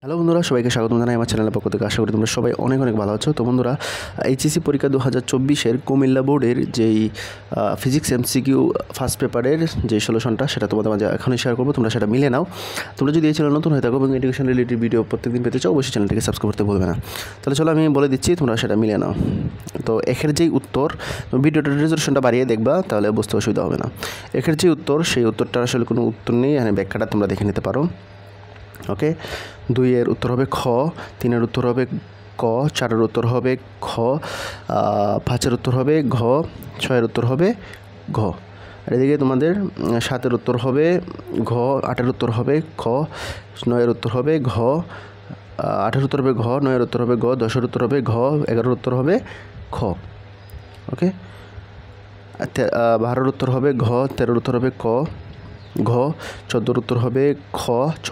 Hello বন্ধুরা, সবাইকে স্বাগতম জানাই আমার চ্যানেলের পক্ষ থেকে। আশা করি তোমরা সবাই অনেক অনেক ভালো আছো। তো বন্ধুরা, এইচএসসি পরীক্ষা 2024-এর কুমিল্লা বোর্ডের যেই ফিজিক্স এমসিকিউ ফার্স্ট পেপারের যে সলিউশনটা সেটা তোমাদের মাঝে এখনই শেয়ার করবো। তোমরা সেটা মিলে নাও। তোমরা যদি এই চ্যানেল নতুন হয়ে থাকো এবং এডুকেশন রিলেটেড ভিডিও প্রত্যেকদিন পেতে চাও, অবশ্যই চ্যানেলটিকে সাবস্ক্রাইব করতে ভুলবে না। তাহলে চলো আমি বলে দিচ্ছি, তোমরা সেটা মিলে নাও। তো এখের যেই উত্তর, ভিডিওটার রেজলিউশনটা বাড়িয়ে দেখবা, তাহলে বুঝতে অসুবিধা হবে না। এখের যে উত্তর, সেই উত্তরটা আসলে কোনো উত্তর নেই, এখানে ব্যাখ্যাটা তোমরা দেখে নিতে পারো। ওকে, 2-এর উত্তর হবে খ, 3-এর উত্তর হবে ক, 4-এর উত্তর হবে খ, 5-এর উত্তর হবে ঘ, 6-এর উত্তর হবে ঘ। আর এদিকে তোমাদের 7-এর উত্তর হবে ঘ, 8-এর উত্তর হবে খ, 9-এর উত্তর হবে ঘ, 8-এর উত্তর হবে ঘ, 9-এর উত্তর হবে ঘ, 10-এর উত্তর হবে ঘ, 11-এর উত্তর হবে খ। ওকে, 12-এর উত্তর হবে ঘ, 13-এর উত্তর হবে ক, ঘ, 14-এর উত্তর হবে খ,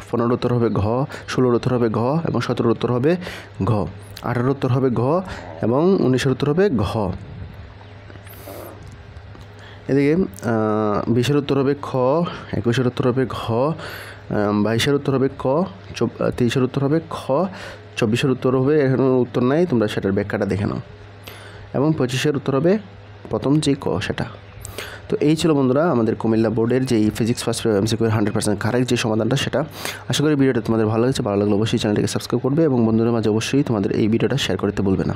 15-এর উত্তর হবে ঘ, 16-এর উত্তর হবে ঘ এবং 17-এর উত্তর হবে ঘ, 18-এর উত্তর হবে ঘ এবং 19-এর উত্তর হবে ঘ। এদিকে 20-এর উত্তর হবে খ, 21-এর উত্তর হবে ঘ, 22-এর উত্তর হবে ক, 23-এর উত্তর হবে খ, 24-এর উত্তর হবে, এখানে উত্তর নাই, তোমরা সেটার ব্যাখ্যাটা দেখে নাও, এবং 25-এর উত্তর হবে প্রথম যেই ক সেটা। তো এই ছিল বন্ধুরা আমাদের কুমিল্লা বোর্ডের যেই ফিজিক্স ফার্স্ট এমসিকিউ 100% কারেক্ট যে সমাধানটা সেটা। আশা করি ভিডিওটা তোমাদের ভালো লাগছে। ভালো লাগলে অবশ্যই চ্যানেলটিকে সাবস্ক্রাইব করবে এবং বন্ধুদের মাঝে অবশ্যই তোমাদের এই ভিডিওটা শেয়ার করতে ভুলবে না।